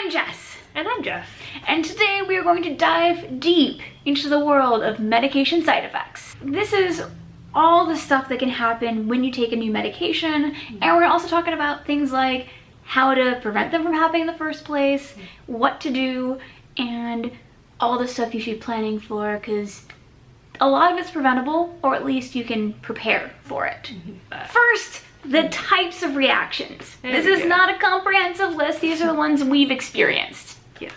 I'm Jess. And I'm Jess. And today we are going to dive deep into the world of medication side effects. This is all the stuff that can happen when you take a new medication, and we're also talking about things like how to prevent them from happening in the first place, what to do, and all the stuff you should be planning for, because a lot of it's preventable, or at least you can prepare for it. First, the types of reactions. This is not a comprehensive list. These are the ones we've experienced. Yes.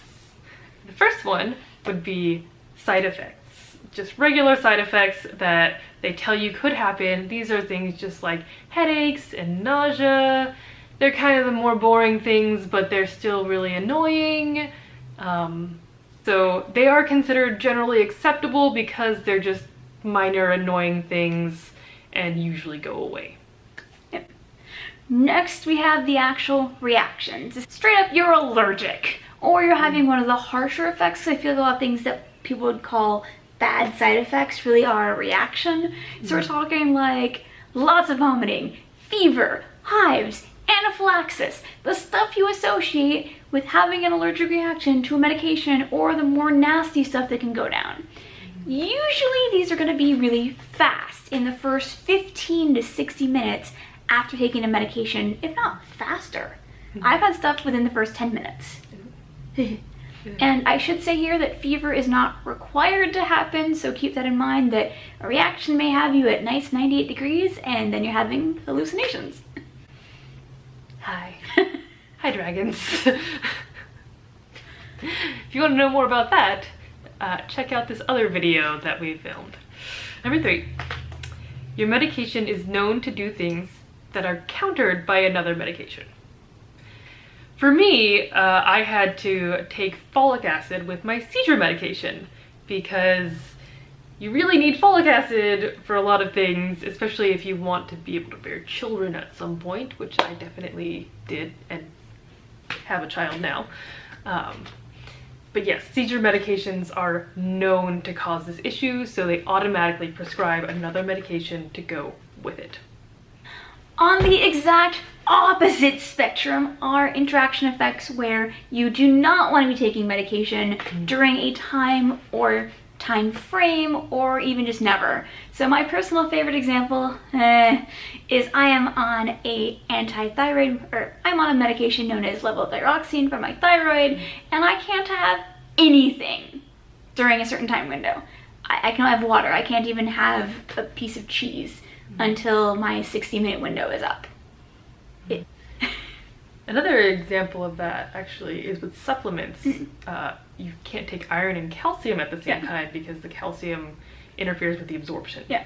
The first one would be side effects. Just regular side effects that they tell you could happen. These are things just like headaches and nausea. They're kind of the more boring things, but they're still really annoying. So they are considered generally acceptable because they're just minor annoying things and usually go away. Next, we have the actual reactions. Straight up, you're allergic, or you're having one of the harsher effects. So I feel like a lot of things that people would call bad side effects really are a reaction. So we're talking like lots of vomiting, fever, hives, anaphylaxis, the stuff you associate with having an allergic reaction to a medication, or the more nasty stuff that can go down. Usually these are going to be really fast in the first 15 to 60 minutes after taking a medication, if not faster. I've had stuff within the first 10 minutes. And I should say here that fever is not required to happen, so keep that in mind, that a reaction may have you at nice 98 degrees and then you're having hallucinations. Hi. Hi, dragons. If you want to know more about that, check out this other video that we filmed. Number 3, your medication is known to do things that are countered by another medication. For me, I had to take folic acid with my seizure medication because you really need folic acid for a lot of things, especially if you want to be able to bear children at some point, which I definitely did and have a child now. But yes, seizure medications are known to cause this issue, so they automatically prescribe another medication to go with it. On the exact opposite spectrum are interaction effects where you do not want to be taking medication during a time or time frame, or even just never. So my personal favorite example is I am on I'm on a medication known as levothyroxine for my thyroid, and I can't have anything during a certain time window. I can have water. I can't even have a piece of cheese until my 60-minute window is up. Another example of that actually is with supplements. You can't take iron and calcium at the same time because the calcium interferes with the absorption. Yeah.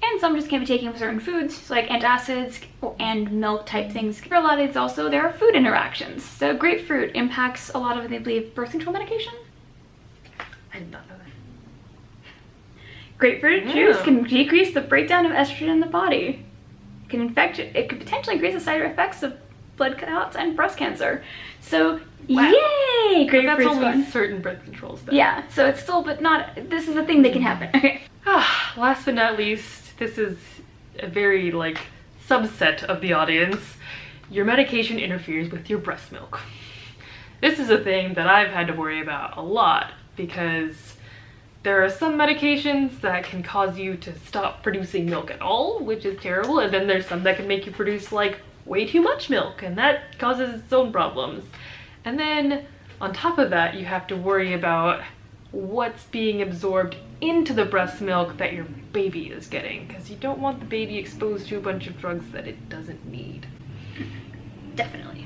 And some just can't be taken with certain foods, so like antacids and milk type things. For a lot of these also, there are food interactions. So grapefruit impacts a lot of, they believe, birth control medication. I did not know that. Grapefruit juice can decrease the breakdown of estrogen in the body. It can infect it. It could potentially increase the side effects of blood clots and breast cancer. So, yay! Grapefruit's that's only fun. Certain birth controls though. Yeah, so it's still, but not, this is a thing that can happen. Okay. Last but not least, this is a very subset of the audience. Your medication interferes with your breast milk. This is a thing that I've had to worry about a lot because there are some medications that can cause you to stop producing milk at all, which is terrible, and then there's some that can make you produce way too much milk, and that causes its own problems. And then on top of that, you have to worry about what's being absorbed into the breast milk that your baby is getting, because you don't want the baby exposed to a bunch of drugs that it doesn't need. Definitely.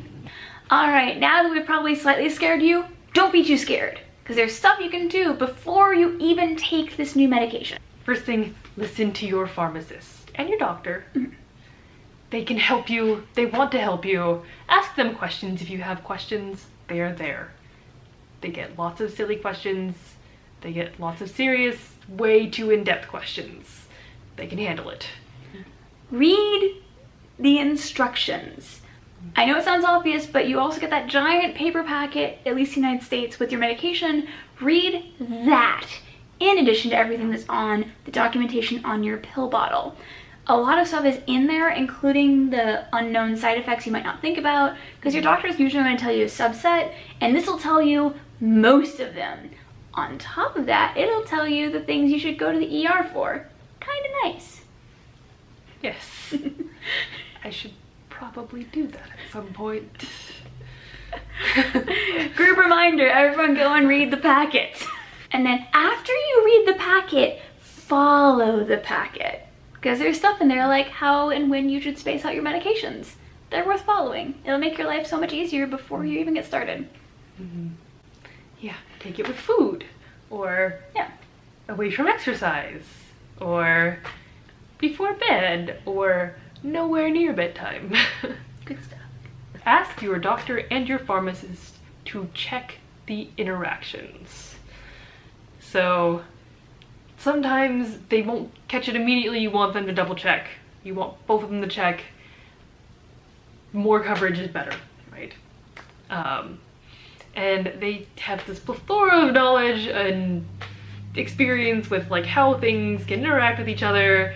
Alright, now that we've probably slightly scared you, don't be too scared, because there's stuff you can do before you even take this new medication. First thing, listen to your pharmacist and your doctor. They can help you. They want to help you. Ask them questions if you have questions. They are there. They get lots of silly questions. They get lots of serious, way too in-depth questions. They can handle it. Read the instructions. I know it sounds obvious, but you also get that giant paper packet, at least in the United States, with your medication. Read that in addition to everything that's on the documentation on your pill bottle. a lot of stuff is in there, including the unknown side effects you might not think about, because your doctor is usually going to tell you a subset, and this will tell you most of them. On top of that, it'll tell you the things you should go to the ER for. Kind of nice. Yes. I should probably do that at some point. Group reminder, everyone go and read the packet. And then after you read the packet, follow the packet. Because there's stuff in there like how and when you should space out your medications. They're worth following. It'll make your life so much easier before you even get started. Yeah, take it with food, or away from exercise, or before bed, or nowhere near bedtime. Good stuff. Ask your doctor and your pharmacist to check the interactions. So sometimes they won't catch it immediately. You want them to double check. You want both of them to check. More coverage is better, right? And they have this plethora of knowledge and experience with like how things can interact with each other,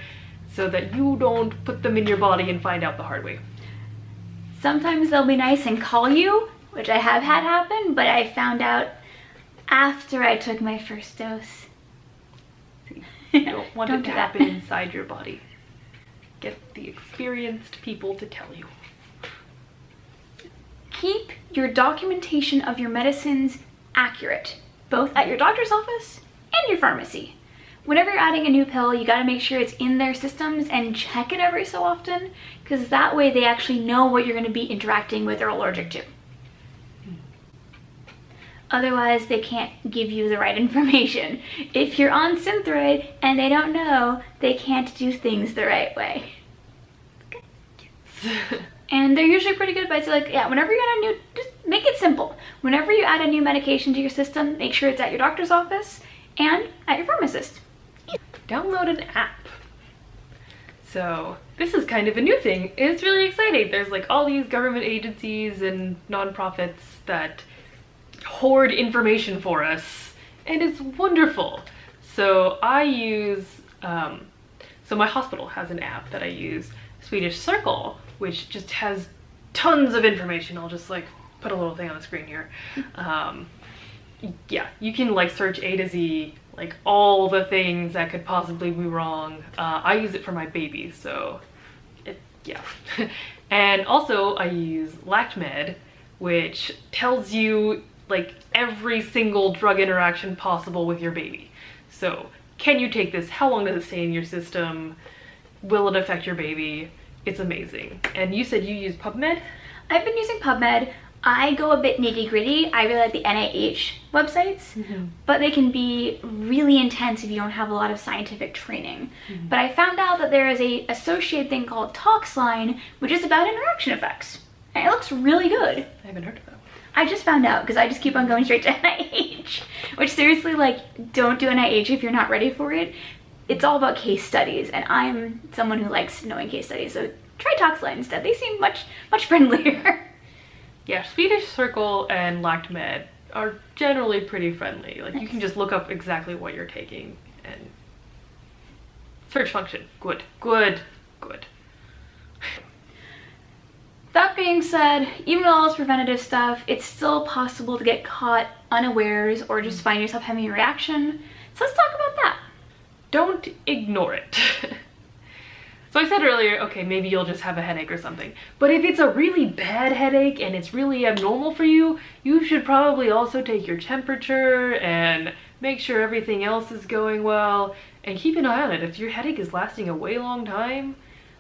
so that you don't put them in your body and find out the hard way. Sometimes they'll be nice and call you, which I have had happen, but I found out after I took my first dose. You don't want it to happen inside your body. Get the experienced people to tell you. Keep your documentation of your medicines accurate, both at your doctor's office and your pharmacy. Whenever you're adding a new pill, you gotta make sure it's in their systems and check it every so often, because that way they actually know what you're gonna be interacting with or allergic to. Otherwise, they can't give you the right information. If you're on Synthroid and they don't know, they can't do things the right way. And they're usually pretty good, but it's like, yeah, whenever you add a new, just make it simple. Whenever you add a new medication to your system, make sure it's at your doctor's office and at your pharmacist. Download an app. So this is kind of a new thing. It's really exciting. There's like all these government agencies and nonprofits that hoard information for us, and it's wonderful. So I use, so my hospital has an app that I use, Swedish Circle, which just has tons of information. I'll just like put a little thing on the screen here. Yeah, you can like search A to Z, like all the things that could possibly be wrong. I use it for my baby, so yeah. And also I use LactMed, which tells you like every single drug interaction possible with your baby. So can you take this? How long does it stay in your system? Will it affect your baby? It's amazing. And you said you use PubMed? I've been using PubMed. I go a bit nitty gritty. I really like the NIH websites, but they can be really intense if you don't have a lot of scientific training. But I found out that there is a associated thing called ToxLine, which is about interaction effects. And it looks really good. I haven't heard of that one. I just found out because I just keep on going straight to NIH, which seriously, like, don't do NIH if you're not ready for it. It's all about case studies, and I'm someone who likes knowing case studies, so try ToxLine instead. They seem much friendlier. Yeah, Swedish Circle and LactMed are generally pretty friendly. Like, you can just look up exactly what you're taking and search function. Good, good, good. That being said, even with all this preventative stuff, it's still possible to get caught unawares or just find yourself having a reaction. So let's talk about that. Don't ignore it. So I said earlier, okay, maybe you'll just have a headache or something. But if it's a really bad headache and it's really abnormal for you, you should probably also take your temperature and make sure everything else is going well. And keep an eye on it. If your headache is lasting a way long time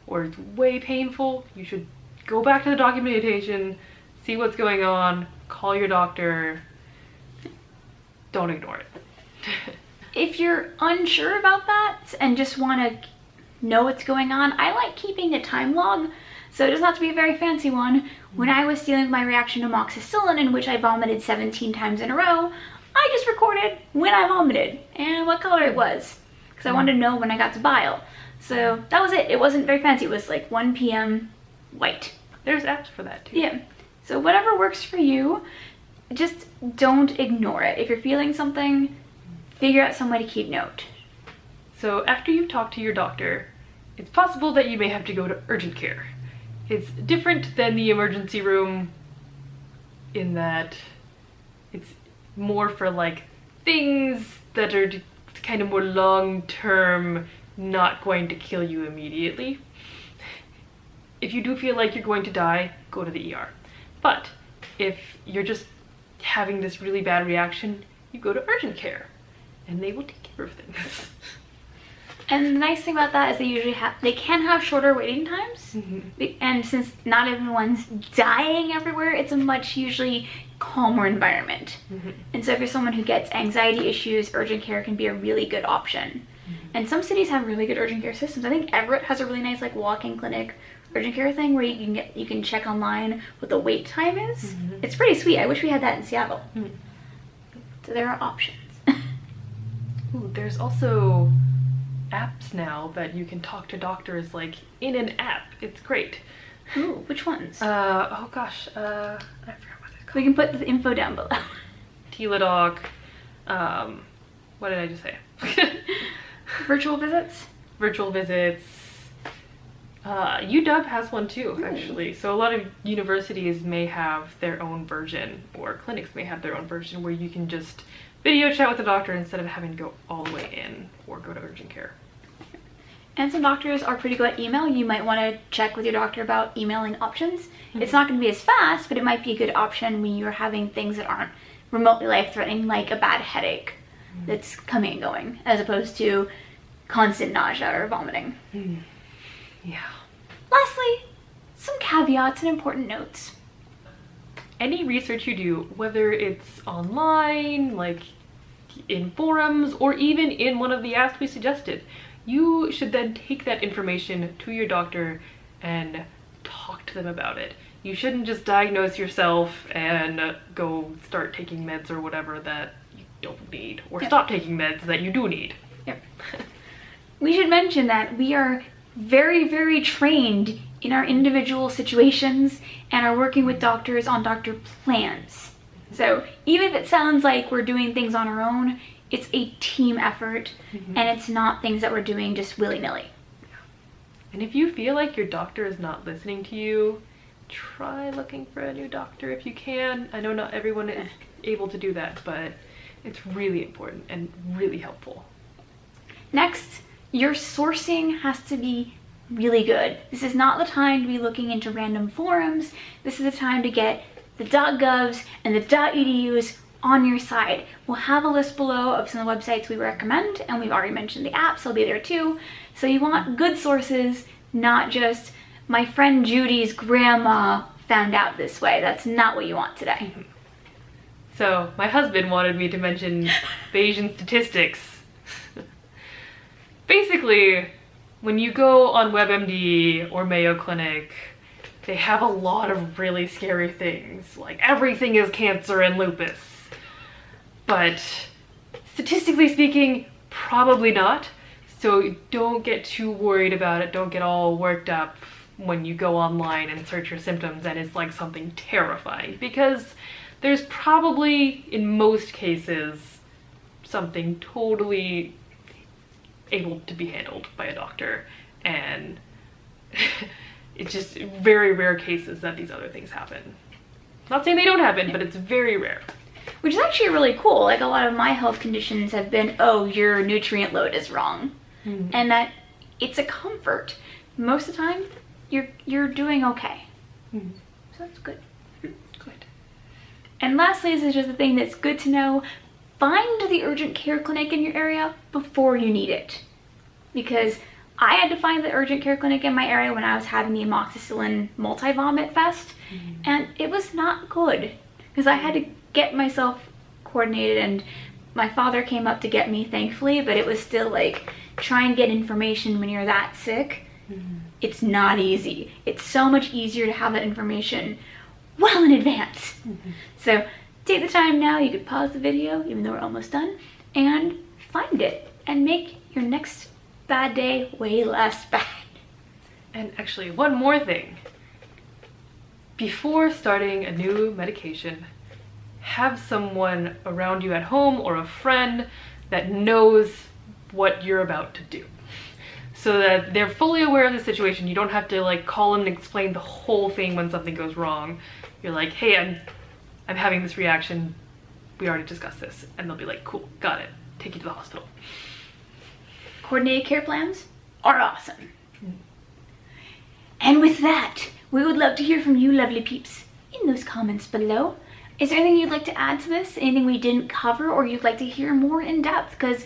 or it's way painful, you should go back to the documentation, see what's going on, call your doctor. Don't ignore it. If you're unsure about that and just want to know what's going on, I like keeping a time log, so it doesn't have to be a very fancy one. When I was dealing with my reaction to amoxicillin, in which I vomited 17 times in a row, I just recorded when I vomited and what color it was, because I wanted to know when I got to bile. So that was it. It wasn't very fancy. It was like 1 p.m. white. There's apps for that too. Yeah. So whatever works for you, just don't ignore it. If you're feeling something, figure out some way to keep note. So after you talk to your doctor, it's possible that you may have to go to urgent care. It's different than the emergency room in that it's more for like things that are kind of more long-term, not going to kill you immediately. If you do feel like you're going to die, go to the ER. But if you're just having this really bad reaction, you go to urgent care and they will take care of things. And the nice thing about that is they can have shorter waiting times. And since not everyone's dying everywhere, it's a much usually calmer environment. And so if you're someone who gets anxiety issues, urgent care can be a really good option. And some cities have really good urgent care systems. I think Everett has a really nice like walk-in clinic urgent care thing where you can check online what the wait time is. It's pretty sweet. I wish we had that in Seattle. So there are options. Ooh, there's also apps now that you can talk to doctors like in an app. It's great. Ooh, which ones? Oh gosh, I forgot what they're called. We can put the info down below. Teladoc. What did I just say? Virtual visits? Virtual visits. UW has one too, actually. So a lot of universities may have their own version, or clinics may have their own version where you can just video chat with the doctor instead of having to go all the way in or go to urgent care. And some doctors are pretty good at email. You might want to check with your doctor about emailing options. It's not going to be as fast, but it might be a good option when you're having things that aren't remotely life-threatening, like a bad headache that's coming and going, as opposed to constant nausea or vomiting. Yeah. Lastly, some caveats and important notes. Any research you do, whether it's online, like in forums, or even in one of the apps we suggested, you should then take that information to your doctor and talk to them about it. You shouldn't just diagnose yourself and go start taking meds or whatever that you don't need, or stop taking meds that you do need. We should mention that we are very, very trained in our individual situations and are working with doctors on doctor plans. So even if it sounds like we're doing things on our own, it's a team effort and it's not things that we're doing just willy-nilly. And if you feel like your doctor is not listening to you, try looking for a new doctor if you can. I know not everyone is able to do that, but it's really important and really helpful. Next, your sourcing has to be really good. This is not the time to be looking into random forums. This is the time to get the .govs and the .edus on your side. We'll have a list below of some of the websites we recommend, and we've already mentioned the apps, they'll be there too. So you want good sources, not just my friend Judy's grandma found out this way. That's not what you want today. So my husband wanted me to mention Bayesian statistics. Basically, when you go on WebMD or Mayo Clinic, they have a lot of really scary things, like everything is cancer and lupus. But statistically speaking, probably not. So don't get too worried about it. Don't get all worked up when you go online and search your symptoms and it's like something terrifying, because there's probably, in most cases, something totally able to be handled by a doctor, and it's just very rare cases that these other things happen. Not saying they don't happen, but it's very rare. Which is actually really cool. Like, a lot of my health conditions have been, oh, your nutrient load is wrong. And that it's a comfort. Most of the time, you're doing okay. So that's good. Good. And lastly, this is just a thing that's good to know. Find the urgent care clinic in your area before you need it. Because I had to find the urgent care clinic in my area when I was having the amoxicillin multi-vomit fest. And it was not good. Because I had to get myself coordinated, and my father came up to get me, thankfully, but it was still like, try and get information when you're that sick. It's not easy. It's so much easier to have that information well in advance. So take the time now. You could pause the video, even though we're almost done, and find it and make your next bad day way less bad. And actually, one more thing. Before starting a new medication, have someone around you at home or a friend that knows what you're about to do. so that they're fully aware of the situation. You don't have to like call them and explain the whole thing when something goes wrong. You're like, hey, I'm having this reaction. We already discussed this. And they'll be like, cool, got it. Take you to the hospital. Coordinated care plans are awesome. And with that, we would love to hear from you lovely peeps in those comments below. Is there anything you'd like to add to this? Anything we didn't cover or you'd like to hear more in depth? Because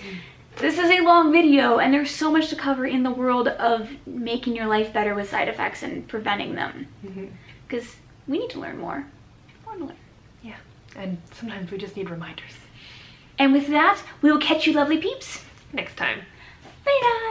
this is a long video and there's so much to cover in the world of making your life better with side effects and preventing them. Because we need to learn more. I want to learn. Yeah, and sometimes we just need reminders. And with that, we will catch you lovely peeps Next time. later.